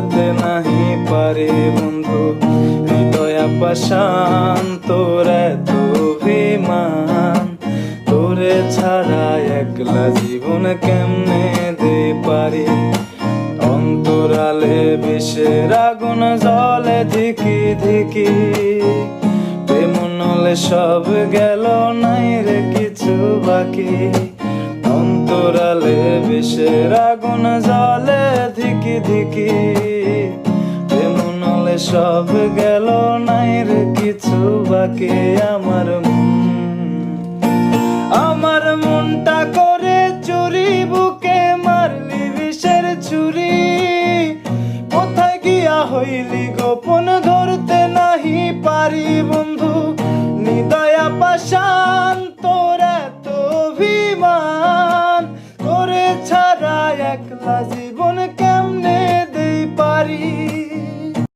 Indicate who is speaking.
Speaker 1: ধরতে নাহি পারি বন্ধু, হৃদয় পাষাণ তোর এত অভিমান। তোরে ছাড়া একলা জীবন কেমনে দে পারি, অন্তরালে বিষের আগুন জ্বলে ধিকি ধিকি। প্রেম নলে সব গেল নাই রে কিছু বাকি, অন্তরালে বিষের আগুন জ্বলে ধিকি ধিকি। প্রেম নলে সব গেল নাই রে কিছু বাকি। আমার মনটা করে চুরি, বুকে মারলি বিষের ছুরি। কোথায় গিয়া হইলি গোপন ধরতে নাহি পারি বন্ধু, হৃদয় পাষাণ তোর এত অভিমান। তোরে ছাড়া একলা